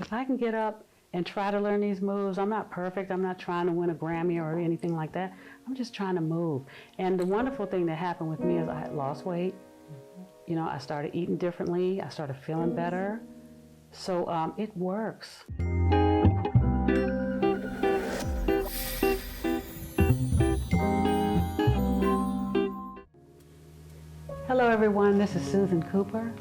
if I can get up and try to learn these moves, I'm not perfect. I'm not trying to win a Grammy or anything like that. I'm just trying to move. And the wonderful thing that happened with me is I had lost weight. You know, I started eating differently. I started feeling better. So it works. Hello everyone, this is Susan Cooper,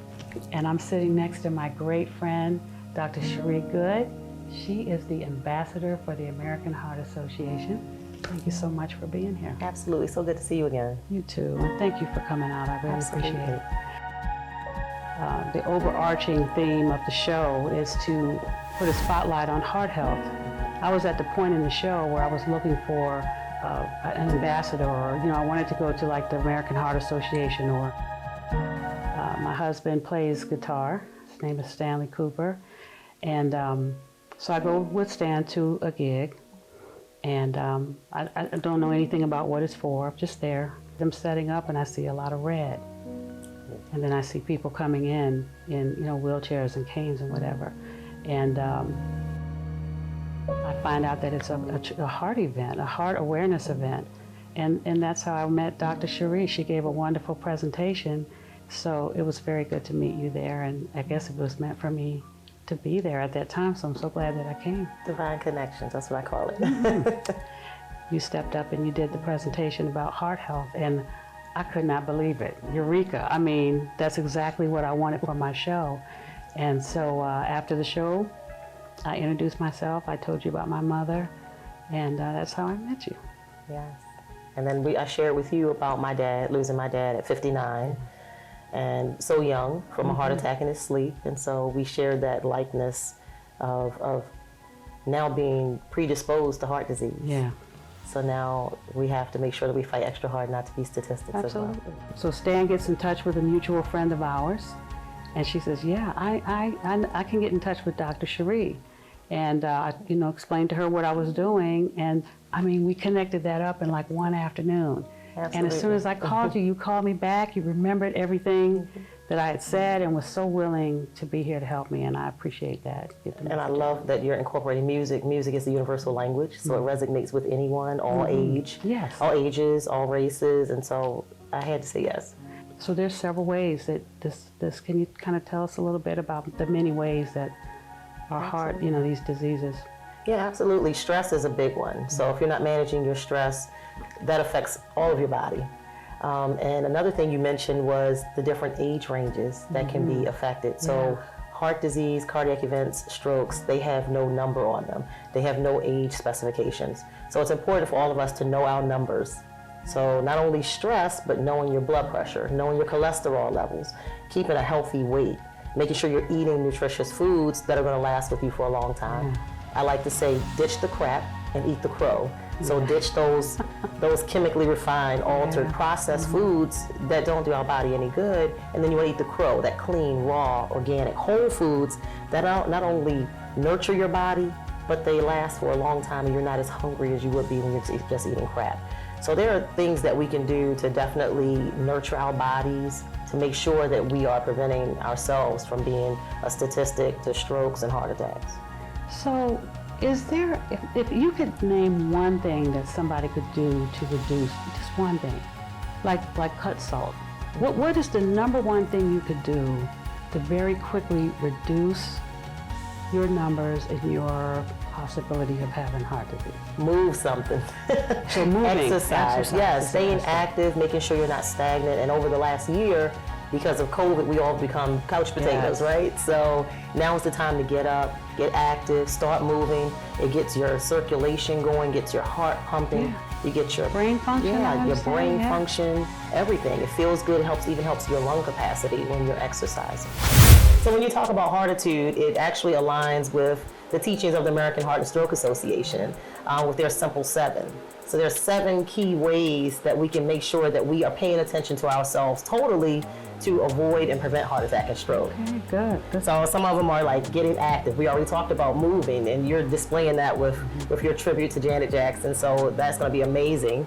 and I'm sitting next to my great friend, Dr. Chere Goode. She is the ambassador for the American Heart Association. Thank you so much for being here. Absolutely, so good to see you again. You too, and thank you for coming out. I really appreciate it. The overarching theme of the show is to put a spotlight on heart health. I was at the point in the show where I was looking for an ambassador, or I wanted to go to like the American Heart Association, or my husband plays guitar. His name is Stanley Cooper, and so I go with Stan to a gig, and I don't know anything about what it's for. I'm just there. I'm setting up, and I see a lot of red, and then I see people coming in wheelchairs and canes and whatever, and I find out that it's a heart event, a heart awareness event. And that's how I met Dr. Chere. She gave a wonderful presentation. So it was very good to meet you there. And I guess it was meant for me to be there at that time. So I'm so glad that I came. Divine connections, that's what I call it. Mm-hmm. You stepped up and you did the presentation about heart health. And I could not believe it. Eureka. I mean, that's exactly what I wanted for my show. And so after the show, I introduced myself, I told you about my mother, and that's how I met you. Yes. And then I shared with you about my dad, losing my dad at 59, and so young, from a heart attack in his sleep. And so we shared that likeness of now being predisposed to heart disease. Yeah. So now we have to make sure that we fight extra hard not to be statistics Absolutely. as well. So Stan gets in touch with a mutual friend of ours, and she says, yeah, I can get in touch with Dr. Chere. And I explained to her what I was doing, and I mean, we connected that up in like one afternoon. Absolutely. And as soon as I called you, you called me back, you remembered everything that I had said, and was so willing to be here to help me, and I appreciate that. And I love that you're incorporating music. Music is the universal language, so it resonates with anyone, all age, yes, all ages, all races, and so I had to say yes. So there's several ways that this can you kind of tell us a little bit about the many ways that our heart, these diseases? Yeah, absolutely. Stress is a big one. So if you're not managing your stress, that affects all of your body. And another thing you mentioned was the different age ranges that can be affected. So heart disease, cardiac events, strokes, they have no number on them. They have no age specifications. So it's important for all of us to know our numbers. So not only stress, but knowing your blood pressure, knowing your cholesterol levels, keeping a healthy weight, making sure you're eating nutritious foods that are going to last with you for a long time. I like to say, ditch the crap and eat the crow. So ditch those chemically refined, altered, processed foods that don't do our body any good, and then you want to eat the crow, that clean, raw, organic, whole foods that not only nurture your body, but they last for a long time, and you're not as hungry as you would be when you're just eating crap. So there are things that we can do to definitely nurture our bodies, to make sure that we are preventing ourselves from being a statistic to strokes and heart attacks. So is there, if you could name one thing that somebody could do to reduce, just one thing, like cut salt, what is the number one thing you could do to very quickly reduce your numbers and your possibility of having heart disease? Move something. So moving, exercise. Yes, staying active, making sure you're not stagnant. And over the last year, because of COVID, we all become couch potatoes, right? So now is the time to get up, get active, start moving. It gets your circulation going, gets your heart pumping. You get your brain function. Your brain function, everything. It feels good. It even helps your lung capacity when you're exercising. So when you talk about Heartitude, it actually aligns with the teachings of the American Heart and Stroke Association with their Simple 7. So there's 7 key ways that we can make sure that we are paying attention to ourselves totally to avoid and prevent heart attack and stroke. Okay, good. So some of them are like getting active. We already talked about moving, and you're displaying that with your tribute to Janet Jackson, so that's going to be amazing.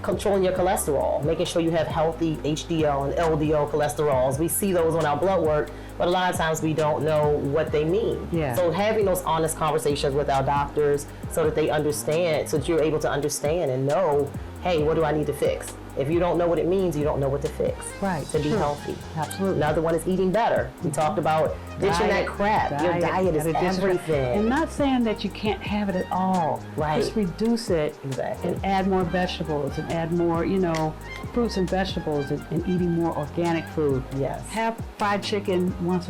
Controlling your cholesterol, making sure you have healthy HDL and LDL cholesterols. We see those on our blood work, but a lot of times we don't know what they mean. Yeah. So having those honest conversations with our doctors so that they understand, so that you're able to understand and know, hey, what do I need to fix? If you don't know what it means, you don't know what to fix. Right. To be healthy. Absolutely. Another one is eating better. We talked about ditching that crap. Your diet is everything. And not saying that you can't have it at all. Right. Just reduce it. Exactly. And add more vegetables and add more, fruits and vegetables and eating more organic food. Yes. Have fried chicken once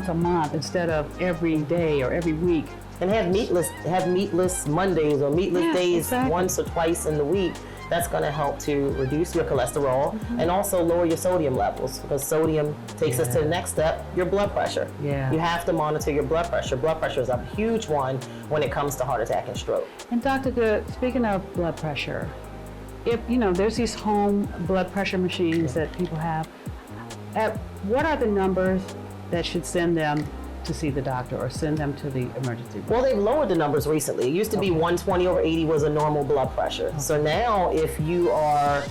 a month instead of every day or every week. And have meatless Mondays or meatless days once or twice in the week. That's going to help to reduce your cholesterol and also lower your sodium levels, because sodium takes us to the next step, your blood pressure. Yeah. You have to monitor your blood pressure. Blood pressure is a huge one when it comes to heart attack and stroke. And Dr. Goode, speaking of blood pressure, if there's these home blood pressure machines that people have, what are the numbers that should send them to see the doctor or send them to the emergency room? Well, they've lowered the numbers recently. It used to be 120/80 was a normal blood pressure. So now if your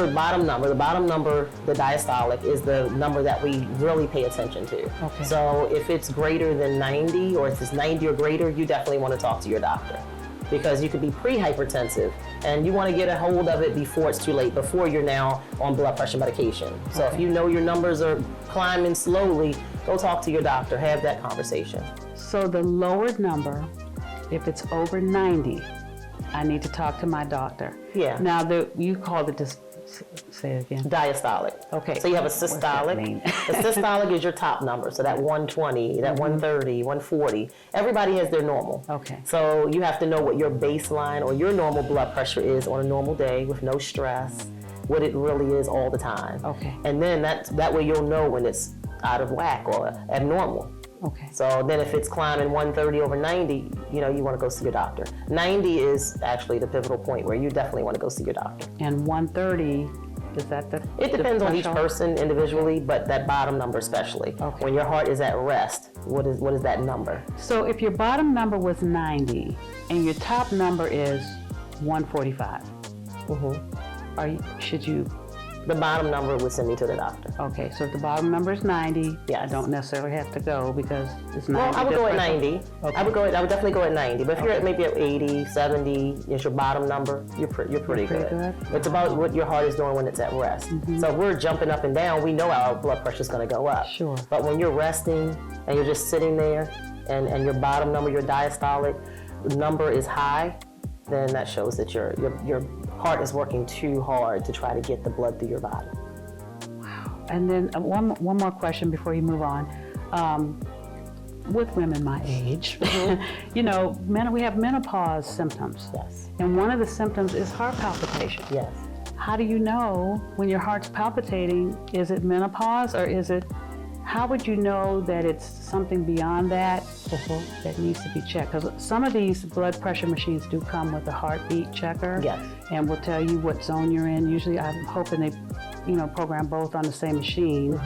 bottom number, the diastolic, is the number that we really pay attention to. Okay. So if it's greater than 90, or if it's 90 or greater, you definitely want to talk to your doctor, because you could be pre-hypertensive and you want to get a hold of it before it's too late, before you're now on blood pressure medication. So if you know your numbers are climbing slowly, go talk to your doctor, have that conversation. So the lowered number, if it's over 90, I need to talk to my doctor. Yeah. Now, you called it, say it again. Diastolic. Okay. So you have a What's that systolic. mean? The systolic is your top number. So that 120, that 130, 140. Everybody has their normal. Okay. So you have to know what your baseline or your normal blood pressure is on a normal day with no stress, what it really is all the time. Okay. And then that way you'll know when it's out of whack or abnormal. Okay. So then if it's climbing 130 over 90, you want to go see your doctor. 90 is actually the pivotal point where you definitely want to go see your doctor. And 130, is that the It depends on each threshold? person individually, but that bottom number especially. Okay. When your heart is at rest, what is that number? So if your bottom number was 90 and your top number is 145, should you? The bottom number would send me to the doctor. Okay, so if the bottom number is 90, Yes. I don't necessarily have to go because it's 90. Well, I would go at 90. Okay. I would definitely go at 90. But if you're at maybe at 80, 70, it's your bottom number, you're pretty good. It's about what your heart is doing when it's at rest. So if we're jumping up and down, we know our blood pressure is going to go up. Sure. But when you're resting and you're just sitting there and your bottom number, your diastolic number is high, then that shows that your heart is working too hard to try to get the blood through your body. And then one more question before you move on. With women my age, we have menopause symptoms. Yes. And one of the symptoms is heart palpitation. Yes. How do you know when your heart's palpitating? Is it menopause or how would you know that it's something beyond that that needs to be checked? Because some of these blood pressure machines do come with a heartbeat checker. Yes. And will tell you what zone you're in. Usually I'm hoping they, program both on the same machine.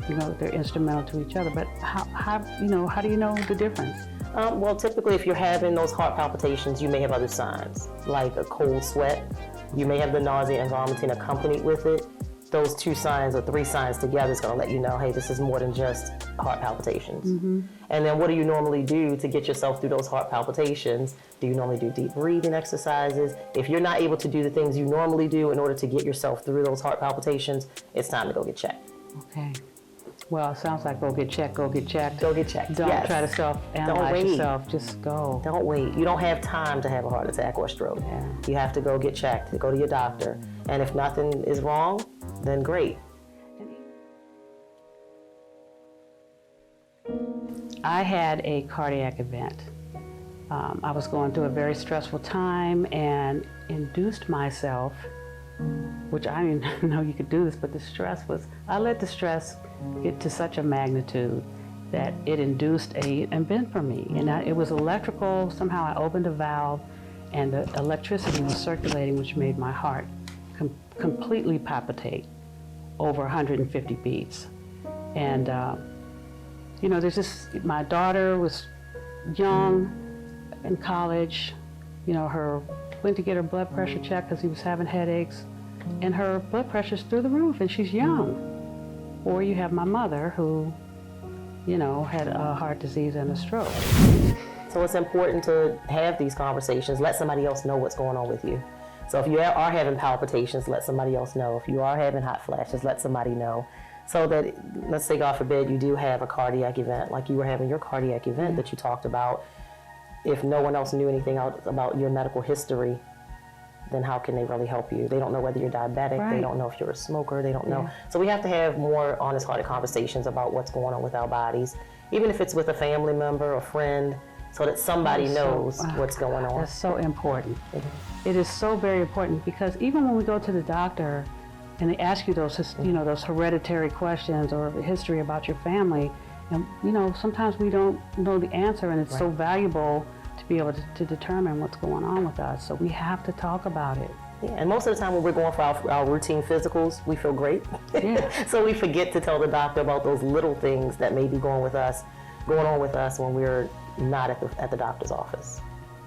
They're instrumental to each other. But how do you know the difference? Well, typically if you're having those heart palpitations, you may have other signs, like a cold sweat. You may have the nausea and vomiting accompanied with it. Those 2 signs or 3 signs together is going to let you know, hey, this is more than just heart palpitations. And then what do you normally do to get yourself through those heart palpitations? Do you normally do deep breathing exercises? If you're not able to do the things you normally do in order to get yourself through those heart palpitations, it's time to go get checked. Okay. Well, it sounds like go get checked. Go get checked. Don't try to self-analyze yourself. Just go. Don't wait. You don't have time to have a heart attack or stroke. Yeah. You have to go get checked, go to your doctor. And if nothing is wrong, then great. I had a cardiac event. I was going through a very stressful time and induced myself, which I didn't even know you could do this, but I let the stress get to such a magnitude that it induced an event for me. And it was electrical. Somehow I opened a valve and the electricity was circulating, which made my heart completely palpitate. over 150 beats. And, you know, there's this, my daughter was young, in college, you know, went to get her blood pressure checked because he was having headaches, and her blood pressure's through the roof, and she's young. Or you have my mother who, you know, had a heart disease and a stroke. So it's important to have these conversations, let somebody else know what's going on with you. So if you are having palpitations, let somebody else know. If you are having hot flashes, let somebody know. So that, let's say, God forbid, you do have a cardiac event, like you were having your cardiac event that you talked about. If no one else knew anything about your medical history, then how can they really help you? They don't know whether you're diabetic, Right. They don't know if you're a smoker, they don't know. So we have to have more honest-hearted conversations about what's going on with our bodies, even if it's with a family member or friend, so that somebody knows what's going on. That's so important. It is so very important, because even when we go to the doctor and they ask you those, you know, those hereditary questions or the history about your family, and you know, sometimes we don't know the answer, and it's so valuable to be able to determine what's going on with us. So we have to talk about it. Yeah, and most of the time when we're going for our routine physicals, we feel great. Yeah. So we forget to tell the doctor about those little things that may be going on with us when we're not at the doctor's office.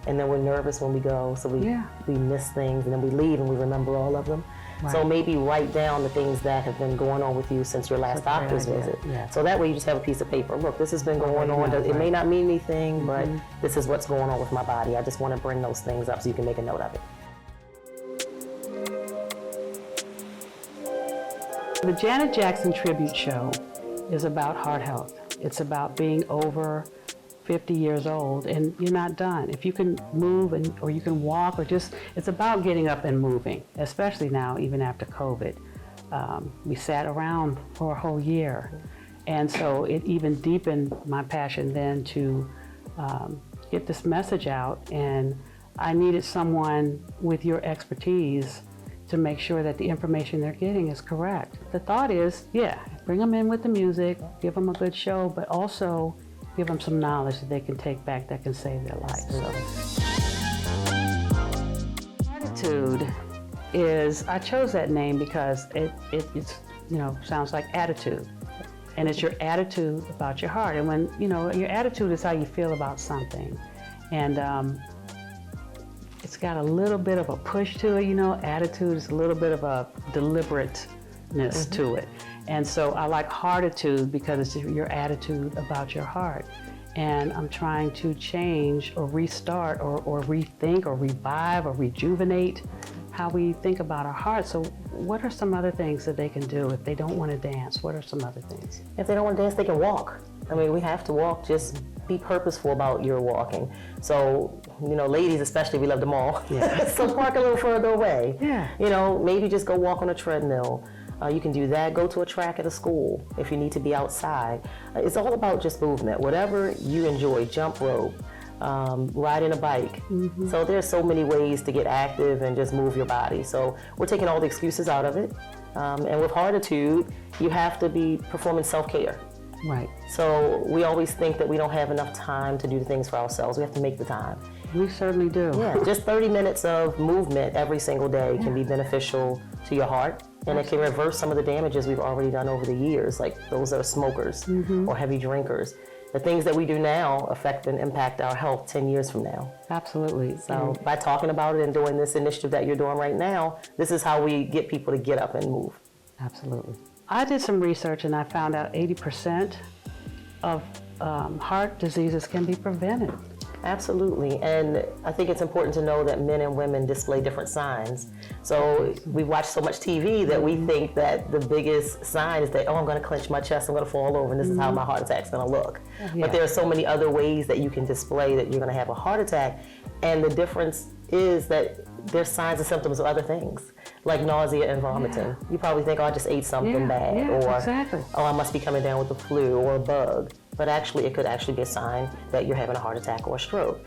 And then we're nervous when we go, so we miss things, and then we leave and we remember all of them. Right. So maybe write down the things that have been going on with you since your last doctor's visit. Yeah. So that way you just have a piece of paper. Look, this has been going on. It may not mean anything, but this is what's going on with my body. I just want to bring those things up so you can make a note of it. The Janet Jackson tribute show is about heart health. It's about being over 50 years old, and you're not done. If you can move or you can walk, or just, it's about getting up and moving, especially now, even after COVID. We sat around for a whole year, and so it even deepened my passion then to get this message out, and I needed someone with your expertise to make sure that the information they're getting is correct. The thought is, bring them in with the music, give them a good show, but also give them some knowledge that they can take back that can save their life. So. Attitude is, I chose that name because it's, you know, sounds like attitude. And it's your attitude about your heart. And when, you know, your attitude is how you feel about something. And it's got a little bit of a push to it, you know. Attitude is a little bit of a deliberateness to it. And so I like heartitude because it's your attitude about your heart. And I'm trying to change or restart or rethink or revive or rejuvenate how we think about our heart. So what are some other things that they can do if they don't want to dance? What are some other things? If they don't want to dance, they can walk. I mean, we have to walk. Just be purposeful about your walking. So, you know, ladies especially, we love the mall. Yeah. So park a little further away. Yeah. You know, maybe just go walk on a treadmill. You can do that. Go to a track at a school if you need to be outside. It's all about just movement. Whatever you enjoy, jump rope, riding a bike. So there's so many ways to get active and just move your body. So we're taking all the excuses out of it. And with heartitude, you have to be performing self-care. Right. So we always think that we don't have enough time to do the things for ourselves. We have to make the time. We certainly do. Yeah, just 30 minutes of movement every single day can be beneficial to your heart, and it can reverse some of the damages we've already done over the years, like those that are smokers or heavy drinkers. The things that we do now affect and impact our health 10 years from now. Absolutely. So by talking about it and doing this initiative that you're doing right now, this is how we get people to get up and move. Absolutely. I did some research and I found out 80% of heart diseases can be prevented. Absolutely, and I think it's important to know that men and women display different signs. So we watch so much TV that we think that the biggest sign is that, oh, I'm going to clench my chest, I'm going to fall over, and this is how my heart attack's going to look. But there are so many other ways that you can display that you're going to have a heart attack, and the difference is that there's signs and symptoms of other things, like nausea and vomiting. You probably think, oh, I just ate something bad, or oh, I must be coming down with the flu or a bug. but actually it could actually be a sign that you're having a heart attack or a stroke.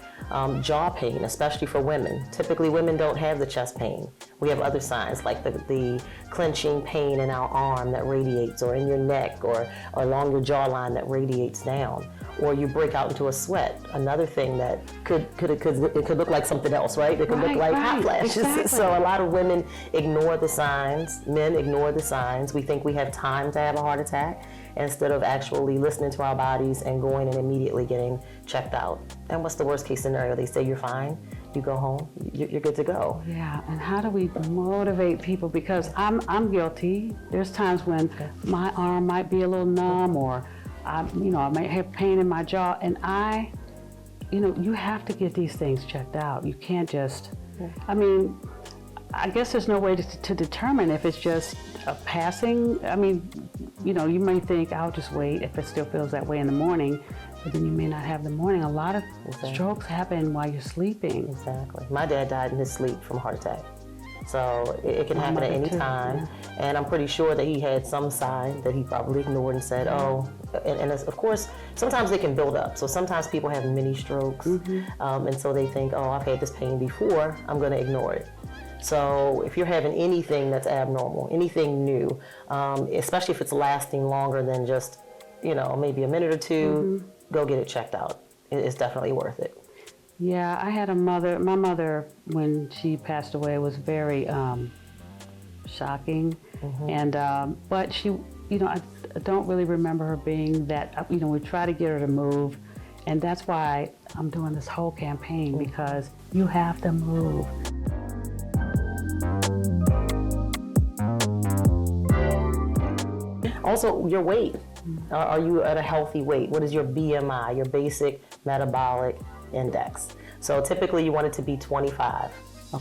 Jaw pain, especially for women. Typically women don't have the chest pain. We have other signs like the clenching pain in our arm that radiates, or in your neck, or along your jawline that radiates down. Or you break out into a sweat. Another thing that it could look like something else, right? It could look like hot flashes. Exactly. So a lot of women ignore the signs. Men ignore the signs. We think we have time to have a heart attack instead of actually listening to our bodies and going and immediately getting checked out. And what's the worst case scenario? They say you're fine. You go home. You're good to go. Yeah, and how do we motivate people? Because I'm guilty. There's times when my arm might be a little numb, or I might have pain in my jaw, and you have to get these things checked out. You can't just, I guess there's no way to determine if it's just a passing. You may think, I'll just wait if it still feels that way in the morning, but then you may not have the morning. A lot of strokes happen while you're sleeping. Exactly. My dad died in his sleep from a heart attack. So it can happen at any time. Yeah. And I'm pretty sure that he had some sign that he probably ignored and said, and of course, sometimes they can build up. So sometimes people have mini strokes, and so they think, I've had this pain before, I'm going to ignore it. So if you're having anything that's abnormal, anything new, especially if it's lasting longer than just, maybe a minute or two, go get it checked out. It's definitely worth it. Yeah, I had my mother, when she passed away, was very shocking. And, but she, I don't really remember her being that, we try to get her to move. And that's why I'm doing this whole campaign, because you have to move. Also, your weight. Are you at a healthy weight? What is your BMI, your basic metabolic index? So typically you want it to be 25.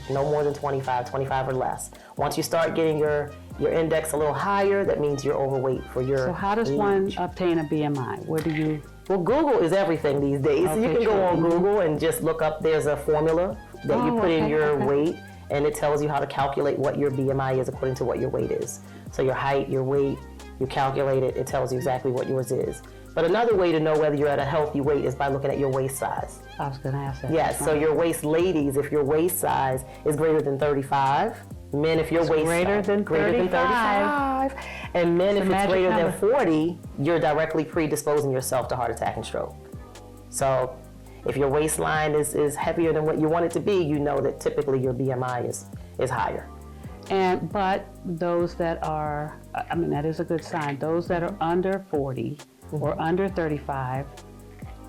No more than 25 or less. Once you start getting your index a little higher, that means you're overweight for your So how does one obtain a BMI? Where do you? Well, Google is everything these days. Okay, you can go on Google and just look up, there's a formula that you put in your weight, and it tells you how to calculate what your BMI is according to what your weight is. So your height, your weight, you calculate it, it tells you exactly what yours is. But another way to know whether you're at a healthy weight is by looking at your waist size. I was going to ask that. Yes, so your waist, ladies, if your waist size is greater than 35, men, if your waist greater than 35, and men, if it's greater than 40, you're directly predisposing yourself to heart attack and stroke. So if your waistline is heavier than what you want it to be, you know that typically your BMI is higher. But those that are, that is a good sign. Those that are under 40 or under 35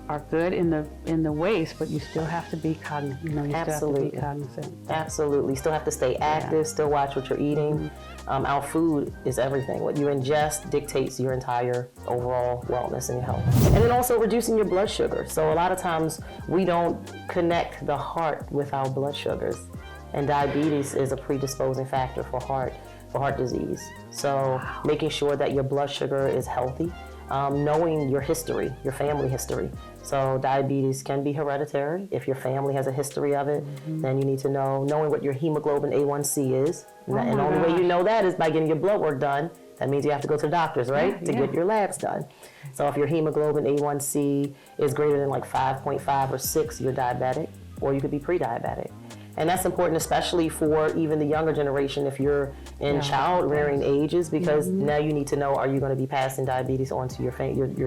are good in the waist, but you still have to be cognizant. You still have to be cognizant. Absolutely. Still have to stay active, still watch what you're eating. Our food is everything. What you ingest dictates your entire overall wellness and your health. And then also reducing your blood sugar. So a lot of times we don't connect the heart with our blood sugars. And diabetes is a predisposing factor for heart disease. So making sure that your blood sugar is healthy, knowing your history, your family history. So diabetes can be hereditary. If your family has a history of it, then you need to knowing what your hemoglobin A1C is. And the only way you know that is by getting your blood work done. That means you have to go to the doctors, right, to get your labs done. So if your hemoglobin A1C is greater than like 5.5 or 6, you're diabetic, or you could be pre-diabetic. And that's important, especially for even the younger generation if you're in child-rearing ages, because now you need to know, are you going to be passing diabetes on to your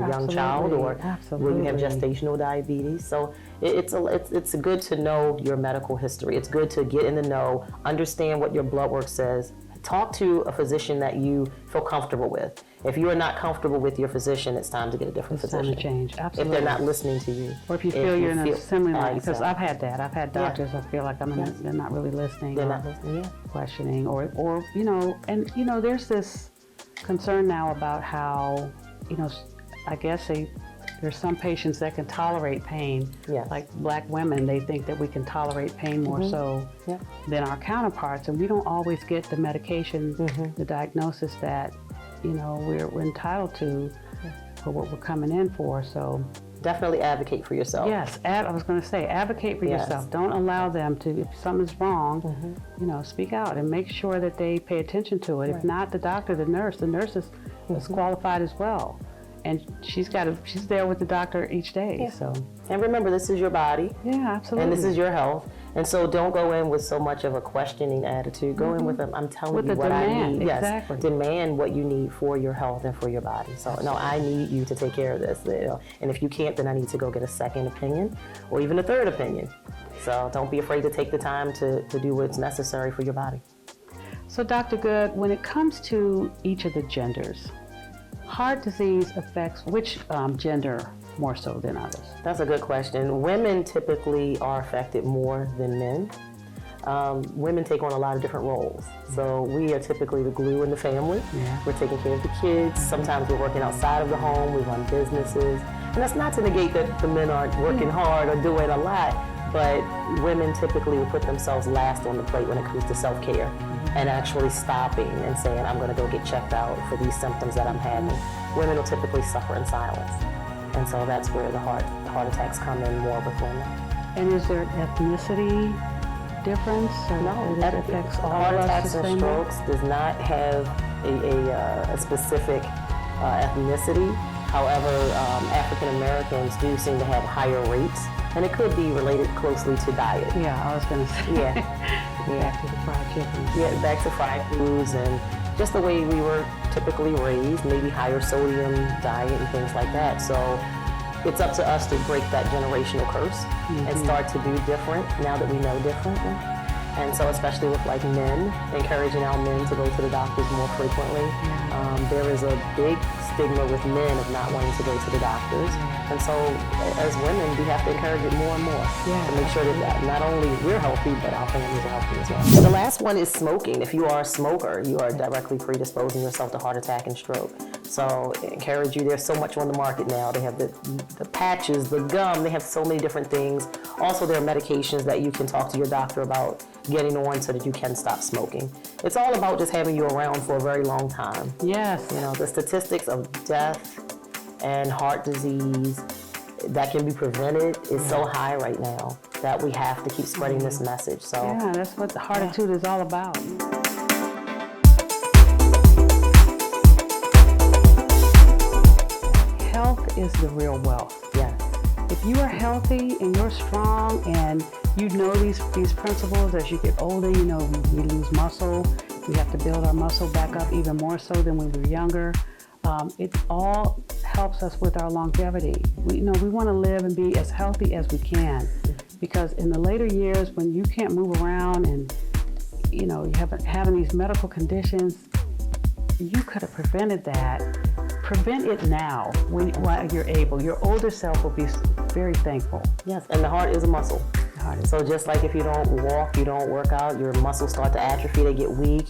young child, or will you have gestational diabetes? So it's good to know your medical history. It's good to get in the know, understand what your blood work says. Talk to a physician that you feel comfortable with. If you are not comfortable with your physician, it's time to get a different physician. It's time to change, absolutely. If they're not listening to you. Or if you feel you're in a assembly line, because I've had that. I've had doctors I feel like they're not really listening. They're not listening, questioning, or there's this concern now about how, I guess there's some patients that can tolerate pain. Yes. Like Black women, they think that we can tolerate pain more so than our counterparts, and we don't always get the medication, the diagnosis that we're entitled to for what we're coming in for. So definitely advocate for yourself. Yes, I was going to say, advocate for yourself. Don't allow them to, if something's wrong, speak out and make sure that they pay attention to it. If not, the doctor, the nurse is qualified as well. and she's there with the doctor each day. Yeah. So, and remember, this is your body. yeah, absolutely. And this is your health. And so don't go in with so much of a questioning attitude. Go in with I'm telling With you the what I demand, need. exactly. Yes, demand what you need for your health and for your body. So no, I need you to take care of this. You know? And if you can't, then I need to go get a second opinion or even a third opinion. So don't be afraid to take the time to do what's necessary for your body. So Dr. Goode, when it comes to each of the genders, heart disease affects which gender more so than others? That's a good question. Women typically are affected more than men. Women take on a lot of different roles. So we are typically the glue in the family. Yeah. We're taking care of the kids. Sometimes we're working outside of the home. We run businesses. And that's not to negate that the men aren't working hard or doing a lot, but women typically will put themselves last on the plate when it comes to self-care and actually stopping and saying, I'm going to go get checked out for these symptoms that I'm having. Women will typically suffer in silence. And so that's where the heart attacks come in more with women. And is there an ethnicity difference? Or No, that affects all heart of us attacks the and same way? strokes does not have a specific ethnicity. However, African Americans do seem to have higher rates, and it could be related closely to diet. Yeah, I was going to say. Yeah. Back to the fried chicken. Yeah, back to fried foods and just the way we were typically raised, maybe higher sodium diet and things like that. So it's up to us to break that generational curse and start to do different now that we know differently. And so especially with like men, encouraging our men to go to the doctors more frequently. There is a big stigma with men of not wanting to go to the doctors. And so as women, we have to encourage it more and more to make sure that not only we're healthy, but our families are healthy as well. The last one is smoking. If you are a smoker, you are directly predisposing yourself to heart attack and stroke. So I encourage you, there's so much on the market now. They have the patches, the gum, they have so many different things. Also, there are medications that you can talk to your doctor about getting on so that you can stop smoking. It's all about just having you around for a very long time. Yes. You know, the statistics of death and heart disease that can be prevented is so high right now that we have to keep spreading this message. So Yeah, that's what the Heartitude is all about. Health is the real wealth. yes. If you are healthy and you're strong and you know these principles as you get older, you know, we lose muscle. We have to build our muscle back up even more so than when we were younger. It all helps us with our longevity. We want to live and be as healthy as we can, because in the later years when you can't move around and you have having these medical conditions, you could have prevented that. Prevent it now while you're able. Your older self will be very thankful. Yes, and the heart is a muscle. The heart is- So just like if you don't walk, you don't work out, your muscles start to atrophy, they get weak.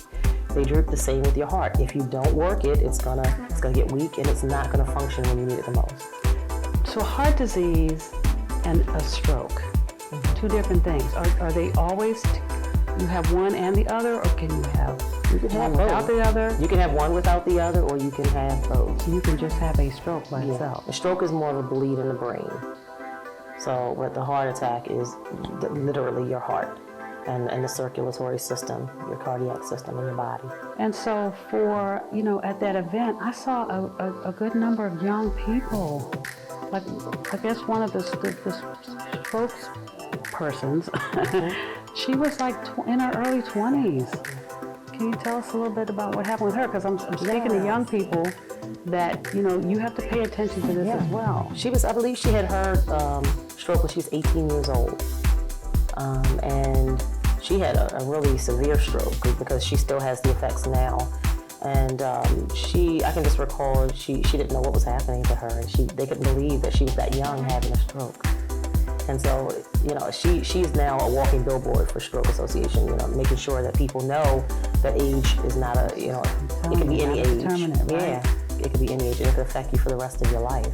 They droop. The same with your heart. If you don't work it, it's gonna get weak and it's not gonna function when you need it the most. So heart disease and a stroke, two different things. Are they always, you have one and the other, or can you have one without the other? You can have one without the other, or you can have both. You can just have a stroke by itself. A stroke is more of a bleed in the brain. So, but the heart attack is literally your heart and the circulatory system, your cardiac system in your body. And so for, at that event, I saw a good number of young people. Like, I guess one of the spokespersons, she was like in her early 20s. Can you tell us a little bit about what happened with her? Because I'm speaking to young people that, you have to pay attention to this as well. I believe she had her stroke when she was 18 years old. And she had a really severe stroke because she still has the effects now. And I can just recall she didn't know what was happening to her, and they couldn't believe that she was that young having a stroke. And so, she's now a walking billboard for Stroke Association, making sure that people know that age is not it can be any age. Yeah, it could be any age, and it could affect you for the rest of your life.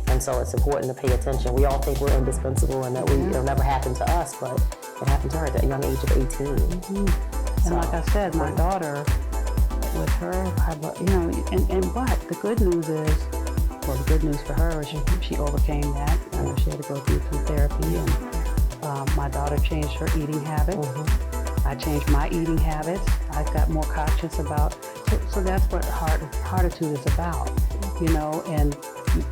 And so it's important to pay attention. We all think we're indispensable and that it'll never happen to us, but it happened to her at that young age of 18. And like I said, my daughter, with her, but the good news is, the good news for her is she overcame that. She had to go through some therapy, and my daughter changed her eating habits. I changed my eating habits. I got more conscious about, so that's what Heartitude is about, and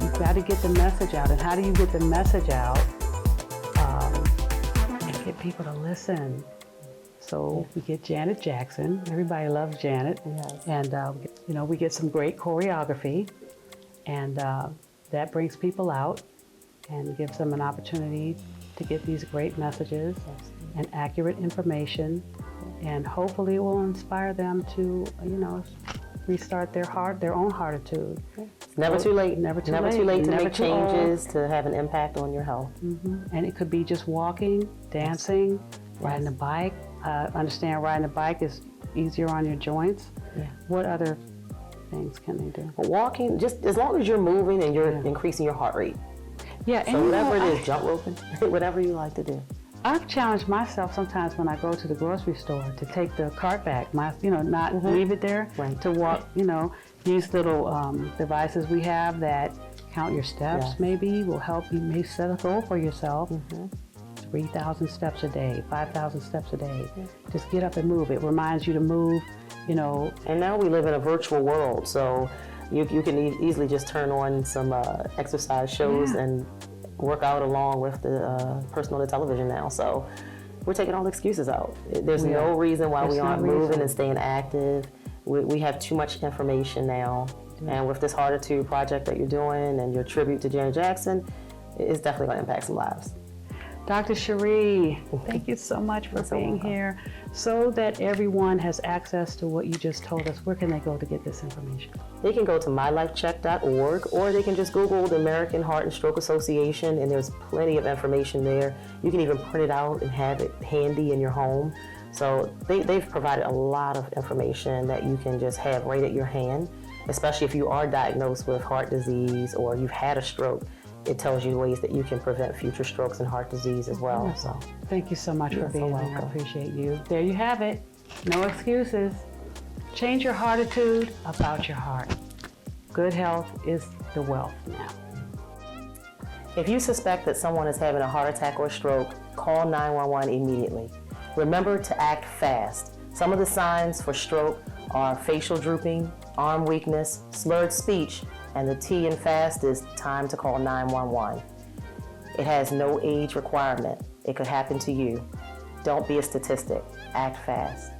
you've got to get the message out. And how do you get the message out? And get people to listen. So we get Janet Jackson. Everybody loves Janet. Yes. And, we get some great choreography. And that brings people out and gives them an opportunity to get these great messages and accurate information. And hopefully it will inspire them to, restart their own heartitude. It's never too late. Never too late to Never make too changes to have an impact on your health. And it could be just walking, dancing, riding a bike. Understand riding a bike is easier on your joints. Yeah. What other things can they do? But walking, just as long as you're moving and you're increasing your heart rate. Yeah, and So whatever it is, jump roping, whatever you like to do. I've challenged myself sometimes when I go to the grocery store to take the cart back, not leave it there, to walk, these little devices we have that count your steps maybe, will help you maybe set a goal for yourself. 3,000 steps a day, 5,000 steps a day. Just get up and move. It reminds you to move, And now we live in a virtual world, so you can easily just turn on some exercise shows and work out along with the person on the television now. So we're taking all the excuses out. There's no reason why we aren't moving and staying active. We have too much information now. And with this Heartitude project that you're doing and your tribute to Janet Jackson, it's definitely going to impact some lives. Dr. Chere, thank you so much for being here. So that everyone has access to what you just told us, where can they go to get this information? They can go to mylifecheck.org, or they can just Google the American Heart and Stroke Association, and there's plenty of information there. You can even print it out and have it handy in your home. So they've provided a lot of information that you can just have right at your hand, especially if you are diagnosed with heart disease or you've had a stroke. It tells you ways that you can prevent future strokes and heart disease as well. So thank you so much for being here. I welcome. appreciate you. There you have it. No excuses. Change your heartitude about your heart. Good health is the wealth now. if you suspect that someone is having a heart attack or stroke, call 911 immediately. Remember to act fast. Some of the signs for stroke are facial drooping, arm weakness, slurred speech, and the T in fast is time to call 911. It has no age requirement. It could happen to you. Don't be a statistic. Act fast.